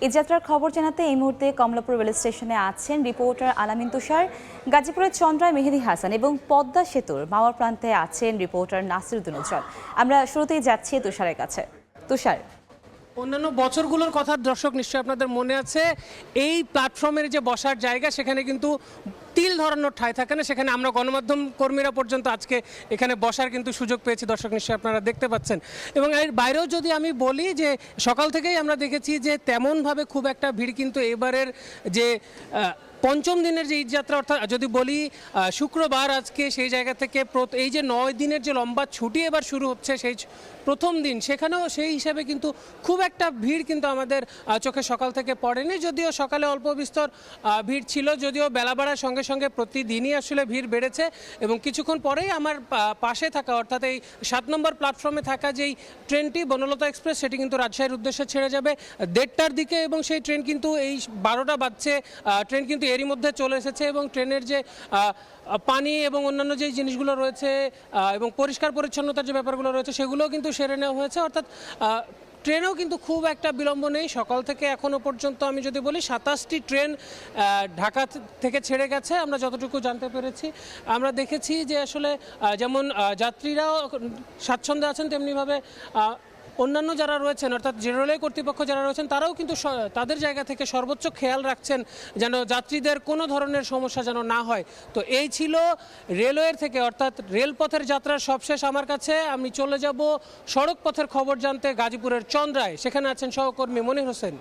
এই যাত্রার খবর জানাতে এই মুহূর্তে কমলাপুর রেল স্টেশনে আছেন রিপোর্টার আলামিন তুষার, গাজীপুরের চন্দ্রায় মেহেদী হাসান এবং পদ্মা সেতুর মাওয়ার প্রান্তে আছেন রিপোর্টার নাসিরউদ্দিন উজ্জ্বল। আমরা শুরুতেই যাচ্ছি তুষারের কাছে। তুষার, অন্যান্য বছরগুলোর কথা দর্শক নিশ্চয়ই আপনাদের মনে আছে, এই প্ল্যাটফর্মের যে বসার জায়গা সেখানে কিন্তু তিল ধরানোর ঠাঁই থাকে না, সেখানে আমরা গণমাধ্যম কর্মীরা পর্যন্ত আজকে এখানে বসার কিন্তু সুযোগ পেয়েছি। দর্শক নিশ্চয়ই আপনারা দেখতে পাচ্ছেন। এবং এর বাইরেও যদি আমি বলি যে সকাল থেকেই আমরা দেখেছি যে তেমনভাবে খুব একটা ভিড় কিন্তু এবারের যে পঞ্চম দিনের যে ঈদযাত্রা, অর্থাৎ যদি বলি শুক্রবার আজকে, সেই জায়গা থেকে এই যে 9 দিনের যে লম্বা ছুটি এবার শুরু হচ্ছে সেই প্রথম দিন, সেখানেও সেই হিসাবে কিন্তু খুব একটা ভিড় কিন্তু আমাদের চোখে সকাল থেকে পড়েনি। যদিও সকালে অল্প বিস্তর ভিড় ছিল, যদিও বেলা বাড়ার সঙ্গে সঙ্গে প্রতিদিনই আসলে ভিড় বেড়েছে। এবং কিছুক্ষণ পরেই আমার পাশে থাকা, অর্থাৎ এই 7 নম্বর প্ল্যাটফর্মে থাকা যেই ট্রেনটি বনলতা এক্সপ্রেস, সেটি কিন্তু রাজশাহীর উদ্দেশ্যে ছেড়ে যাবে 1:30টার দিকে। এবং সেই ট্রেন কিন্তু এই 12টা বাজছে, ট্রেন কিন্তু এরই মধ্যে চলে এসেছে। এবং ট্রেনের যে পানি এবং অন্যান্য যে জিনিসগুলো রয়েছে এবং পরিষ্কার পরিচ্ছন্নতার যে ব্যাপারগুলো রয়েছে সেগুলোও কিন্তু সেরে নেওয়া হয়েছে। অর্থাৎ ট্রেনেও কিন্তু খুব একটা বিলম্ব নেই। সকাল থেকে এখনও পর্যন্ত আমি যদি বলি 27টি ট্রেন ঢাকা থেকে ছেড়ে গেছে আমরা যতটুকু জানতে পেরেছি। আমরা দেখেছি যে আসলে যেমন যাত্রীরাও স্বাচ্ছন্দ্যে আছেন, তেমনিভাবে অন্যান্য যারা রয়েছেন, অর্থাৎ রেলওয়ে কর্তৃপক্ষ যারা রয়েছেন, তারাও কিন্তু তাদের জায়গা থেকে সর্বোচ্চ খেয়াল রাখছেন যেন যাত্রীদের কোনো ধরনের সমস্যা যেন না হয়। তো এই ছিল রেলওয়ের থেকে, অর্থাৎ রেলপথের যাত্রার সবশেষ আমার কাছে। আমি চলে যাব সড়ক পথের খবর জানতে গাজীপুরের চন্দ্রায়। সেখানে আছেন সহকর্মী মনির হোসেন,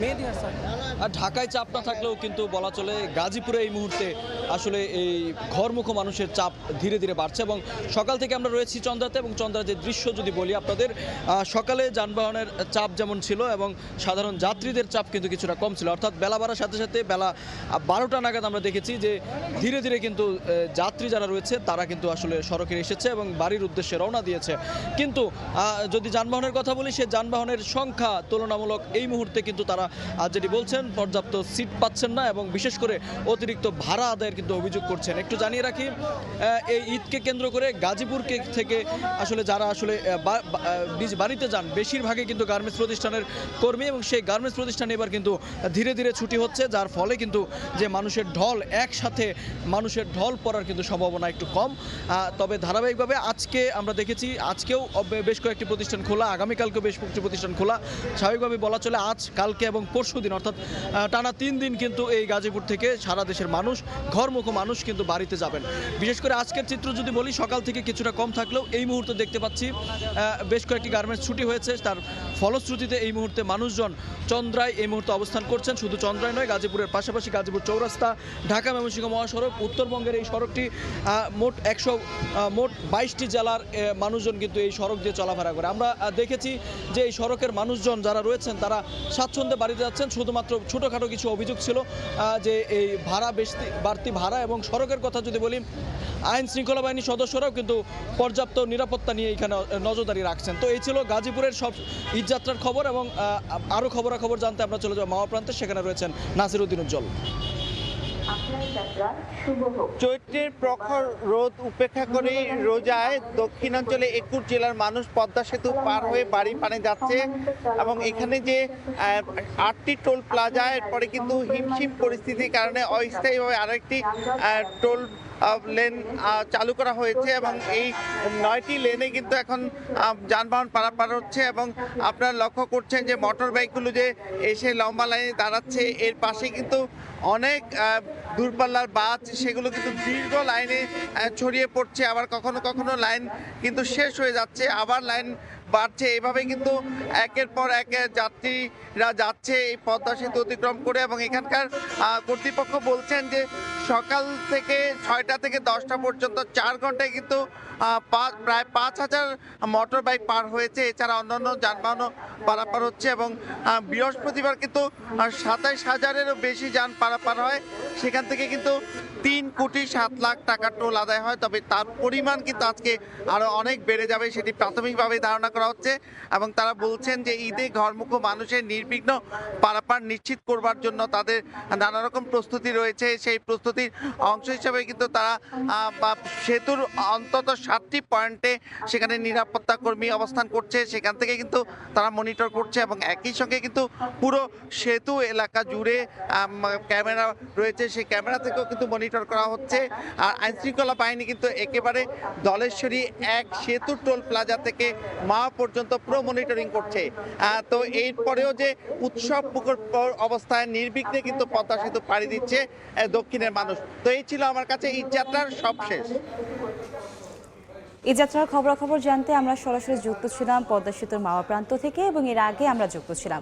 মেহেদী হাসান। আর ঢাকায় চাপ না থাকলেও কিন্তু বলা চলে গাজীপুরে এই মুহূর্তে আসলে এই ঘরমুখো মানুষের চাপ ধীরে ধীরে বাড়ছে। এবং সকাল থেকে আমরা রয়েছি চন্দ্রাতে, এবং চন্দ্রার যে দৃশ্য যদি বলি আপনাদের, সকালে যানবাহনের চাপ যেমন ছিল এবং সাধারণ যাত্রীদের চাপ কিন্তু কিছুটা কম ছিল। অর্থাৎ বেলা বাড়ার সাথে সাথে বেলা 12টা নাগাদ আমরা দেখেছি যে ধীরে ধীরে কিন্তু যাত্রী যারা রয়েছে তারা কিন্তু আসলে সড়কে এসেছে এবং বাড়ির উদ্দেশ্যে রওনা দিয়েছে। কিন্তু যদি যানবাহনের কথা বলি, সে যানবাহনের সংখ্যা তুলনামূলক এই মুহূর্তে কিন্তু তারা যেটি বলছেন পর্যাপ্ত সিট পাচ্ছেন না, এবং বিশেষ করে অতিরিক্ত ভাড়া আদায়ের কিন্তু অভিযোগ করছেন। একটু জানিয়ে রাখি, এই ঈদকে কেন্দ্র করে গাজীপুরকে থেকে আসলে যারা আসলে নিজ বাড়িতে যান বেশিরভাগই কিন্তু গার্মেন্টস প্রতিষ্ঠানের কর্মী, এবং সেই গার্মেন্টস প্রতিষ্ঠানে এবার কিন্তু ধীরে ধীরে ছুটি হচ্ছে, যার ফলে কিন্তু যে মানুষের ঢল, একসাথে মানুষের ঢল পড়ার কিন্তু সম্ভাবনা একটু কম। তবে ধারাবাহিকভাবে আজকে আমরা দেখেছি, আজকেও বেশ কয়েকটি প্রতিষ্ঠান খোলা, আগামীকালকেও বেশ কয়েকটি প্রতিষ্ঠান খোলা। স্বাভাবিকভাবে বলা চলে আজ, কালকে এবং পরশুদিন, অর্থাৎ টানা 3 দিন কিন্তু এই গাজীপুর থেকে সারা দেশের মানুষ, ঘরমুখো মানুষ কিন্তু বাড়িতে যাবেন। বিশেষ করে আজকের চিত্র যদি বলি, সকাল থেকে কিছুটা কম থাকলেও এই মুহূর্তে দেখতে পাচ্ছি বেশ কয়েকটি গার্মেন্টস ছুটি হয়েছে। তার ফলশ্রুতিতে এই মুহূর্তে মানুষজন চন্দ্রায় এই মুহূর্তে অবস্থান করছেন। শুধু চন্দ্রায় নয়, গাজীপুরের পাশাপাশি গাজীপুর চৌরাস্তা, ঢাকা ময়মনসিংহ মহাসড়ক, উত্তরবঙ্গের এই সড়কটি মোট 22টি জেলার মানুষজন কিন্তু এই সড়ক দিয়ে চলাফেরা করে। আমরা দেখেছি যে এই সড়কের মানুষজন যারা রয়েছেন তারা স্বাচ্ছন্দ্যে বাড়িতে যাচ্ছেন। শুধুমাত্র ছোটোখাটো কিছু অভিযোগ ছিল যে এই ভাড়া বাড়তি ভাড়া, এবং সড়কের কথা যদি বলি, আইন শৃঙ্খলা বাহিনীর সদস্যরাও কিন্তু পর্যাপ্ত নিরাপত্তা নিয়ে এখানে নজরদারি রাখছেন। তো এই ছিল গাজীপুরের সব ঈদযাত্রার খবর, এবং আরও খবরাখবর জানতে আমরা চলে যাব মাওয়া প্রান্তে। সেখানে রয়েছেন নাসিরউদ্দিন উজ্জ্বল। চৈত্রের প্রখর রোদ উপেক্ষা করে রোজায় দক্ষিণাঞ্চলে 21 জেলার মানুষ পদ্মা সেতু পার হয়ে বাড়ি পানে যাচ্ছে। এবং এখানে যে 8টি টোল প্লাজা, এরপরে কিন্তু হিমশিম পরিস্থিতির কারণে অস্থায়ীভাবে আরেকটি টোল লেন চালু করা হয়েছে, এবং এই 9টি লেনে কিন্তু এখন যানবাহন পারাপার হচ্ছে। এবং আপনারা লক্ষ্য করছেন যে মোটর বাইকগুলো যে এসে লম্বা লাইনে দাঁড়াচ্ছে, এর পাশে কিন্তু অনেক দূরপাল্লার বাস, সেগুলো কিন্তু দীর্ঘ লাইনে ছড়িয়ে পড়ছে। আবার কখনো কখনো লাইন কিন্তু শেষ হয়ে যাচ্ছে, আবার লাইন বাড়ছে। এভাবে কিন্তু একের পর এক যাত্রীরা যাচ্ছে এই পদ্মা সেতু অতিক্রম করে। এবং এখানকার কর্তৃপক্ষ বলছেন যে সকাল থেকে 6টা থেকে 10টা পর্যন্ত 4 ঘন্টায় কিন্তু প্রায় 5000 মোটর বাইক পার হয়েছে। এছাড়া অন্যান্য যানবাহনও পারাপার হচ্ছে। এবং বৃহস্পতিবার কিন্তু 27,000-এরও বেশি যান পারাপার হয়। সেখান থেকে কিন্তু 3,07,00,000 টাকা টোল আদায় হয়। তবে তার পরিমাণ কিন্তু আজকে আরও অনেক বেড়ে যাবে, সেটি প্রাথমিকভাবে ধারণা করা হচ্ছে। এবং তারা বলছেন যে ঈদে ঘরমুখো মানুষের নির্বিঘ্ন পারাপার নিশ্চিত করবার জন্য তাদের নানা রকম প্রস্তুতি রয়েছে। সেই প্রস্তুতি প্রস্তুতির অংশ হিসেবে কিন্তু তারা সেতুর অন্তত 7টি পয়েন্টে সেখানে নিরাপত্তা কর্মী অবস্থান করছে, সেখান থেকে কিন্তু তারা মনিটর করছে এবং একই সঙ্গে কিন্তু পুরো সেতু এলাকা জুড়ে ক্যামেরা রয়েছে, সেই ক্যামেরা থেকেও কিন্তু মনিটর করা হচ্ছে। আর আইনশৃঙ্খলা বাহিনী কিন্তু একেবারে ধলেশ্বরী 1 সেতু টোল প্লাজা থেকে মা পর্যন্ত পুরো মনিটরিং করছে। তো এরপরেও যে উৎসব মুখর অবস্থায় নির্বিঘ্নে কিন্তু পদ্মা সেতু পাড়ি দিচ্ছে দক্ষিণের মানুষ। তো এই ছিল আমার কাছে ঈদ যাত্রার সবশেষ। এই যাত্রার খবরাখবর জানতে আমরা সরাসরি যুক্ত ছিলাম পদ্মা সেতুর মাওয়া প্রান্ত থেকে এবং এর আগে আমরা যুক্ত ছিলাম